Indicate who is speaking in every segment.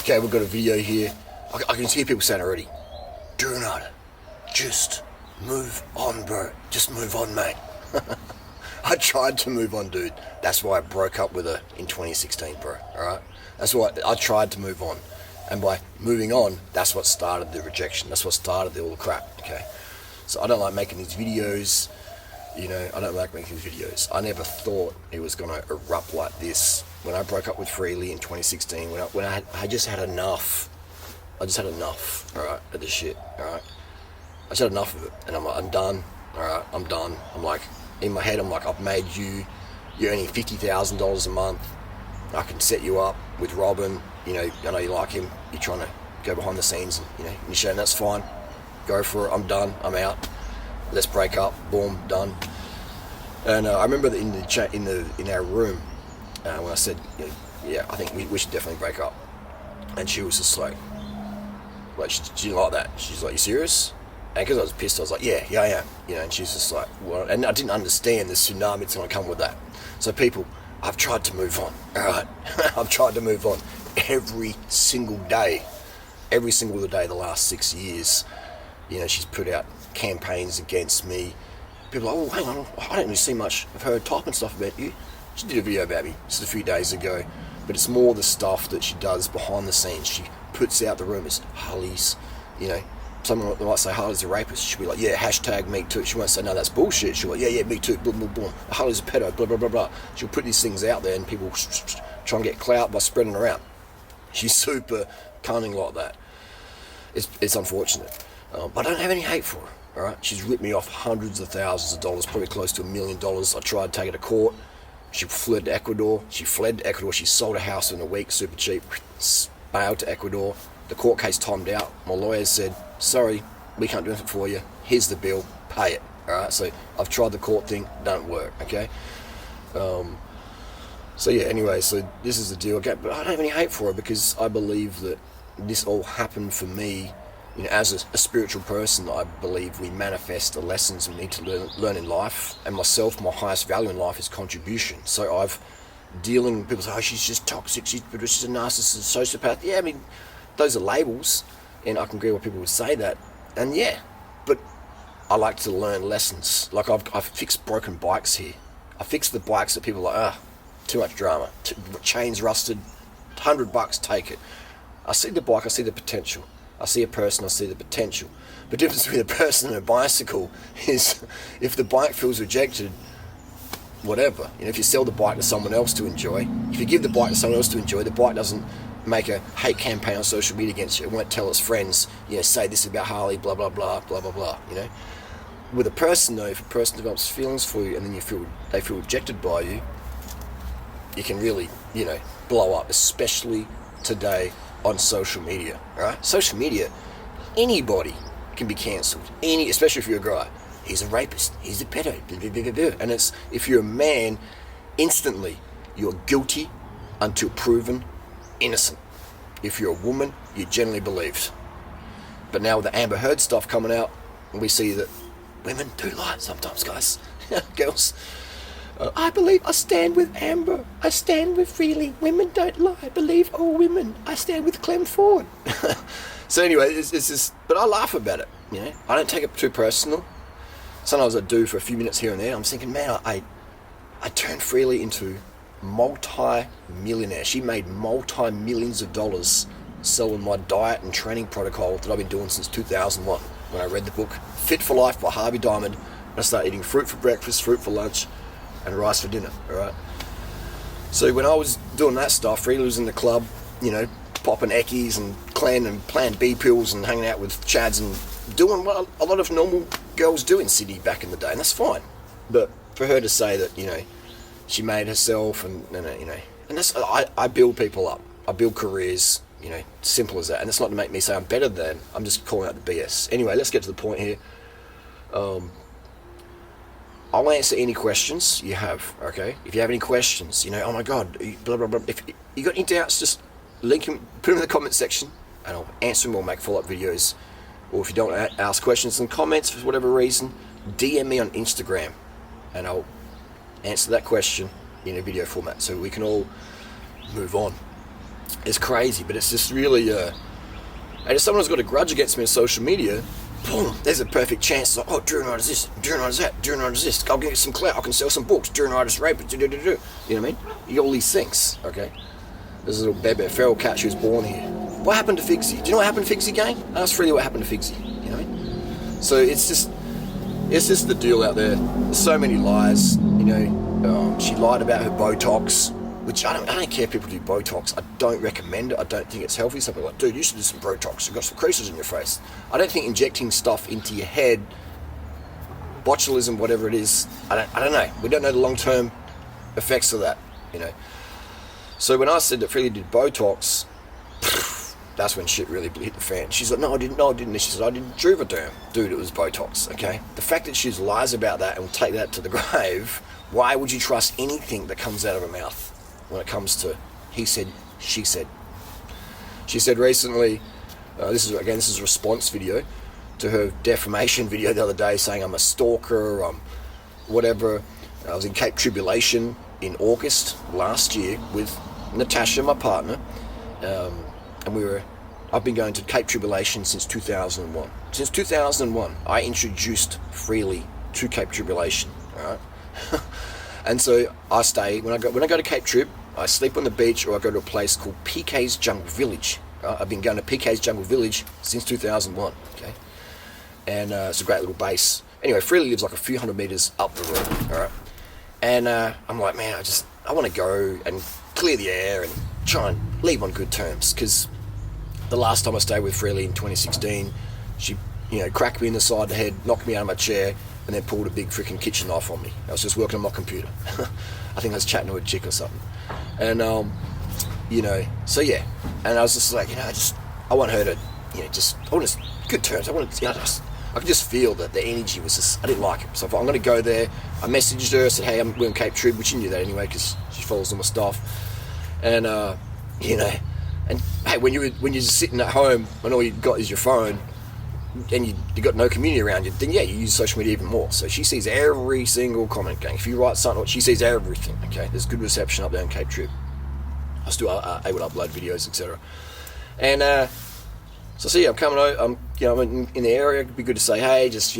Speaker 1: Okay, we've got a video here. I can hear people saying already, Durianrider, just move on, bro. Just move on, mate. I tried to move on, dude. That's why I broke up with her in 2016, bro. Alright? That's why I tried to move on. And by moving on, that's what started the rejection. That's what started all the crap, okay? So I don't like making these videos. You know, I don't like making these videos. I never thought it was going to erupt like this. When I broke up with Freelee in 2016, when I just had enough. I just had enough, alright, of this shit, alright? I just had enough of it. And I'm like, I'm done, alright? I'm done. I'm like, in my head, I'm like, I've made you. You're earning $50,000 a month. I can set you up with Robin. You know, I know you like him. You're trying to go behind the scenes, and you know, you're showing that's fine. Go for it. I'm done. I'm out. Let's break up. Boom, done. And I remember that in the chat in our room when I said, you know, yeah, I think we should definitely break up. And she was just like she didn't like that. She's like, you serious? And because I was pissed, I was like, yeah, I am. You know, and she's just like, well, and I didn't understand the tsunami that's going to come with that. So people, I've tried to move on, all right? I've tried to move on every single day the last 6 years. You know, she's put out campaigns against me. People are like, oh, hang on, I don't really see much of her typing stuff about you. She did a video about me just a few days ago, but it's more the stuff that she does behind the scenes. She puts out the rumours. Harley's, you know, someone might say Harley's a rapist. She'll be like, yeah, hashtag me too. She won't say, no, that's bullshit. She'll be like, yeah, me too, boom, boom, boom. Harley's a pedo, blah, blah, blah, blah. She'll put these things out there and people try and get clout by spreading around. She's super cunning like that. It's unfortunate. But I don't have any hate for her, all right? She's ripped me off hundreds of thousands of dollars, probably close to $1 million. I tried to take her to court. She fled to Ecuador. She sold a house in a week, super cheap, bailed to Ecuador. The court case timed out. My lawyers said, sorry, we can't do anything for you. Here's the bill, pay it. All right, so I've tried the court thing, don't work, okay? So yeah, anyway, so this is the deal. Okay, but I don't have any hate for her because I believe that this all happened for me. You know, as a spiritual person, I believe we manifest the lessons we need to learn in life. And myself, my highest value in life is contribution. So I've dealing with people say, oh, she's just toxic, she's a narcissist, a sociopath. Yeah, I mean, those are labels, and I can agree with people would say that. And yeah, but I like to learn lessons. Like I've fixed broken bikes here. I fixed the bikes that people are like, too much drama. Chains rusted, $100, take it. I see the bike, I see the potential. I see a person, I see the potential. The difference between a person and a bicycle is if the bike feels rejected, whatever. You know, if you sell the bike to someone else to enjoy, if you give the bike to someone else to enjoy, the bike doesn't make a hate campaign on social media against you. It won't tell its friends, you know, say this about Harley, blah, blah, blah, blah, blah, blah, you know. With a person, though, if a person develops feelings for you and then they feel rejected by you, you can really, you know, blow up, especially today on social media, alright? Social media, anybody can be cancelled. Especially if you're a guy. He's a rapist, he's a pedo, blah, blah, blah, blah. And it's, if you're a man, instantly, you're guilty until proven innocent. If you're a woman, you're generally believed. But now with the Amber Heard stuff coming out, we see that women do lie sometimes, guys. Girls. I stand with Amber. I stand with Freelee. Women don't lie. Believe all women. I stand with Clem Ford. So anyway, it's just, but I laugh about it. You know, I don't take it too personal. Sometimes I do for a few minutes here and there. I'm thinking, man, I turned Freelee into multi-millionaire. She made multi-millions of dollars selling my diet and training protocol that I've been doing since 2001. When I read the book Fit for Life by Harvey Diamond, I started eating fruit for breakfast, fruit for lunch, and rice for dinner, alright? So when I was doing that stuff, Freelee was in the club, you know, popping eckies and playing B pills and hanging out with chads and doing what a lot of normal girls do in Sydney back in the day, and that's fine. But for her to say that, you know, she made herself and you know, and that's, I build people up. I build careers, you know, simple as that. And it's not to make me say I'm better than, I'm just calling out the BS. Anyway, let's get to the point here. I'll answer any questions you have, okay? If you have any questions, you know, oh my God, blah, blah, blah. If you got any doubts, just link them, put them in the comment section, and I'll answer them or make follow-up videos. Or if you don't ask questions in comments for whatever reason, DM me on Instagram, and I'll answer that question in a video format so we can all move on. It's crazy, but it's just really, and if someone's got a grudge against me on social media, boom, there's a perfect chance. Like, oh, Durianrider's this, Durianrider's that, Durianrider's this. I'll get some clout. I can sell some books. Durianrider's rapist. You know what I mean? You got all these things, okay? There's a little baby, a feral cat. She was born here. What happened to Figsy? Do you know what happened to Figsy, gang? Ask Freelee what happened to Figsy. You know what I mean? So it's just the deal out there. There's so many lies. You know, she lied about her Botox, which I don't care if people do Botox. I don't recommend it. I don't think it's healthy. Some people are like, dude, you should do some Botox. You've got some creases in your face. I don't think injecting stuff into your head, botulism, whatever it is, I don't know. We don't know the long-term effects of that, you know. So when I said that Freelee did Botox, that's when shit really hit the fan. She's like, no, I didn't. She said, I did Juvederm. Dude, it was Botox, okay? The fact that she lies about that and will take that to the grave, why would you trust anything that comes out of her mouth when it comes to he said, she said? She said recently, this is a response video to her defamation video the other day saying I'm a stalker, whatever. I was in Cape Tribulation in August last year with Natasha, my partner, and I've been going to Cape Tribulation since 2001. Since 2001, I introduced Freelee to Cape Tribulation, all right? And so I stay, when I go to Cape Trib, I sleep on the beach or I go to a place called PK's Jungle Village. I've been going to PK's Jungle Village since 2001, okay? And it's a great little base. Anyway, Freelee lives like a few hundred meters up the road, all right? And I'm like, man, I want to go and clear the air and try and leave on good terms, because the last time I stayed with Freelee in 2016, she, cracked me in the side of the head, knocked me out of my chair, and then pulled a big freaking kitchen knife on me. I was just working on my computer. I think I was chatting to a chick or something. And, so yeah. And I was just like, I want her to, I want good terms. I could just feel that the energy was just, I didn't like it. So I thought, I'm going to go there. I messaged her, I said, hey, we're in Cape Trib, which she knew that anyway, because she follows all my stuff. And, and hey, when you're just sitting at home and all you've got is your phone, and you got no community around you, then yeah, you use social media even more. So she sees every single comment, gang. If you write something, she sees everything, okay? There's good reception up there in Cape Trib. I still able to upload videos, etc. And so yeah, I'm coming out, I'm in the area. It'd be good to say, hey, just,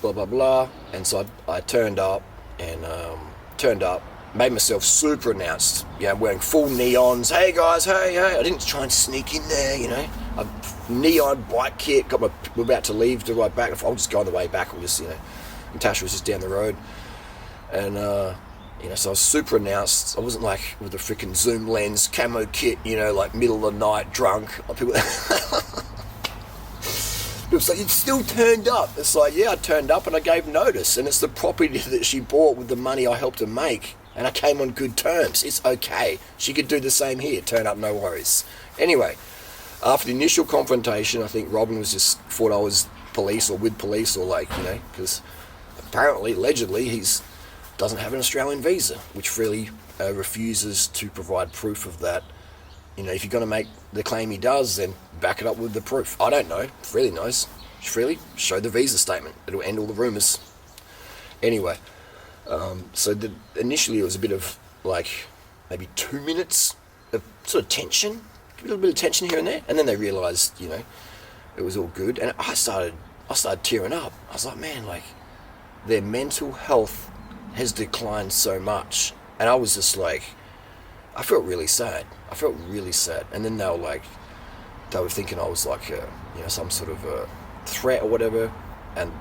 Speaker 1: blah, blah, blah. And so I turned up, made myself super announced, wearing full neons. Hey guys, hey. I didn't try and sneak in there, a neon bike kit. We're about to leave to ride back. I'll just go on the way back. We'll just, Natasha was just down the road. And, so I was super announced. I wasn't like with a freaking zoom lens, camo kit, like middle of the night, drunk. People, it was like, you still turned up. It's like, yeah, I turned up and I gave notice. And it's the property that she bought with the money I helped her make. And I came on good terms. It's okay. She could do the same here. Turn up, no worries. Anyway, after the initial confrontation, I think Robin was just thought I was police or with police or because apparently, allegedly, doesn't have an Australian visa, which Freelee refuses to provide proof of that. If you're going to make the claim he does, then back it up with the proof. I don't know. Freelee knows. Freelee, show the visa statement. It'll end all the rumours. Anyway, so initially it was a bit of maybe 2 minutes of sort of tension, a little bit of tension here and there, and then they realised, it was all good, and I started tearing up. I was like, man, their mental health has declined so much, and I was just like, I felt really sad. And then they were thinking I was some sort of a threat or whatever, and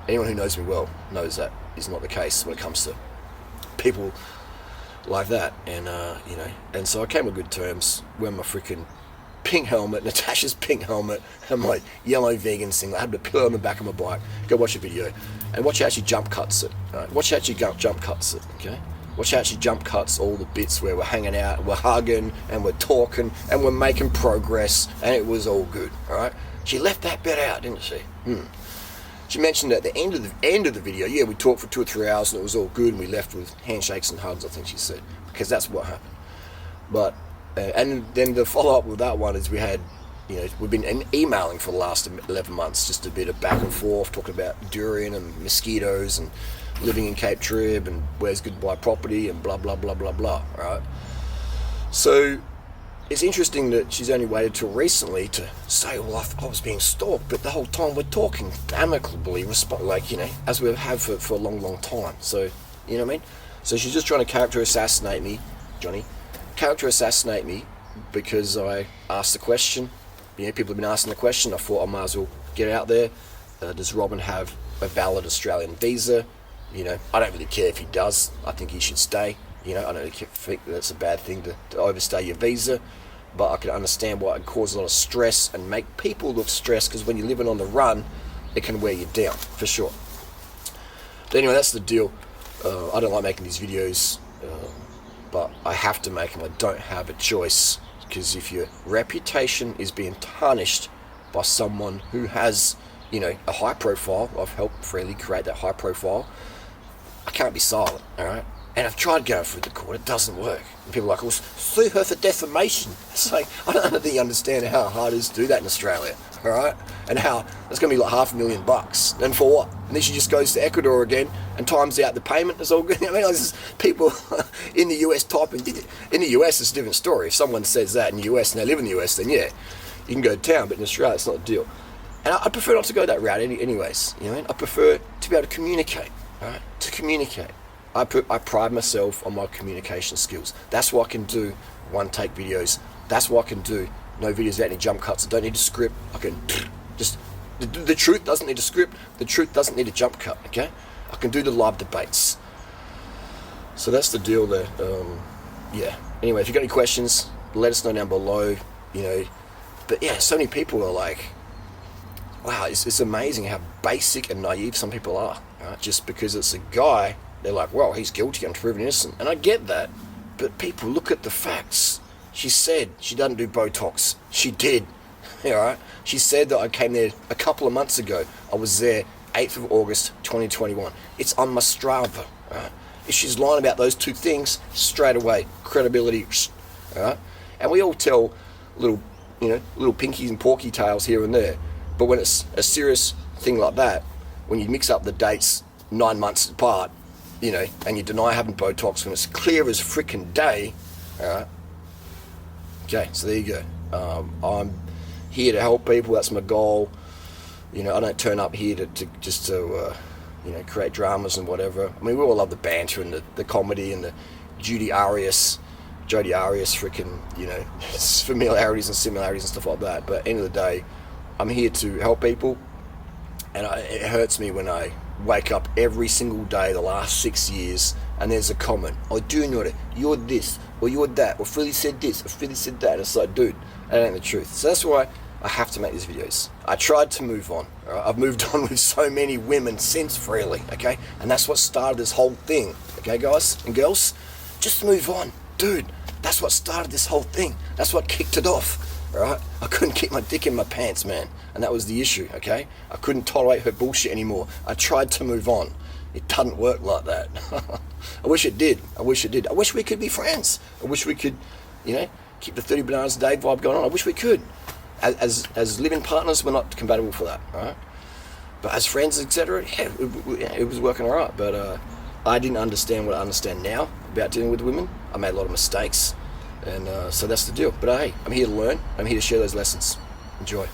Speaker 1: anyone who knows me well knows that is not the case when it comes to people like that. And and so I came to good terms, wearing my freaking pink helmet, Natasha's pink helmet, and my yellow vegan thing. I had the pillow on the back of my bike. Go watch a video and watch how she jump cuts it. Right? Watch how she jump cuts it, okay? Watch how she jump cuts all the bits where we're hanging out, we're hugging, and we're talking, and we're making progress, and it was all good, all right? She left that bit out, didn't she? She mentioned at the end of the video, yeah, we talked for 2 or 3 hours, and it was all good, and we left with handshakes and hugs, I think she said, because that's what happened. But, and then the follow-up with that one is we had, we've been emailing for the last 11 months, just a bit of back and forth, talking about durian and mosquitoes and living in Cape Trib and where's good to buy property and blah, blah, blah, blah, blah, right? So it's interesting that she's only waited till recently to say, well, I was being stalked, but the whole time we're talking amicably, as we have for a long, long time. So, you know what I mean? So she's just trying to character assassinate me, Johnny. Character assassinate me because I asked the question. People have been asking the question. I thought I might as well get it out there. Does Robin have a valid Australian visa? I don't really care if he does. I think he should stay. I don't really think that's a bad thing to overstay your visa, but I can understand why it causes a lot of stress and make people look stressed, because when you're living on the run, it can wear you down, for sure. But anyway, that's the deal. I don't like making these videos, but I have to make them. I don't have a choice, because if your reputation is being tarnished by someone who has, a high profile, I've helped Freelee create that high profile, I can't be silent, all right? And I've tried going through the court, it doesn't work. And people are like, well, sue her for defamation. It's like, I don't think you understand how hard it is to do that in Australia, all right? And how it's going to be like $500,000. And for what? And then she just goes to Ecuador again and times out the payment. It's all good. People in the US typing. In the US, it's a different story. If someone says that in the US and they live in the US, then yeah, you can go to town. But in Australia, it's not a deal. And I prefer not to go that route anyways. I prefer to be able to communicate, all right? To communicate. I pride myself on my communication skills. That's why I can do one-take videos. That's why I can do no videos without any jump cuts. I don't need a script. I can just... The truth doesn't need a script. The truth doesn't need a jump cut, okay? I can do the live debates. So that's the deal there. Yeah. Anyway, if you've got any questions, let us know down below, But yeah, so many people are like, wow, it's amazing how basic and naive some people are. Right? Just because it's a guy... They're like, well, he's guilty, I'm proven innocent. And I get that. But people, look at the facts. She said she doesn't do Botox. She did. All right? She said that I came there a couple of months ago. I was there 8th of August, 2021. It's on my Strava. Right? If she's lying about those two things, straight away, credibility. All right? And we all tell little pinkies and porky tales here and there. But when it's a serious thing like that, when you mix up the dates 9 months apart, and you deny having Botox when it's clear as frickin' day, alright? Okay, so there you go. I'm here to help people, that's my goal. I don't turn up here to create dramas and whatever. I mean, we all love the banter and the comedy and the Jodi Arias frickin', familiarities and similarities and stuff like that. But at the end of the day, I'm here to help people, and it hurts me when I wake up every single day the last 6 years and there's a comment, oh, Durianrider, you're this, or you're that, or Freelee said this, or Freelee said that. It's like, dude, that ain't the truth. So that's why I have to make these videos. I tried to move on. Right? I've moved on with so many women since Freelee, okay? And that's what started this whole thing, okay, guys and girls? Just move on. Dude, that's what started this whole thing. That's what kicked it off. Alright? I couldn't keep my dick in my pants, man. And that was the issue, okay? I couldn't tolerate her bullshit anymore. I tried to move on. It doesn't work like that. I wish it did. I wish we could be friends. I wish we could, keep the 30 bananas a day vibe going on. I wish we could. As living partners, we're not compatible for that, alright? But as friends, etc., yeah, it was working alright. But I didn't understand what I understand now about dealing with women. I made a lot of mistakes. And so that's the deal. But hey, I'm here to learn. I'm here to share those lessons. Enjoy.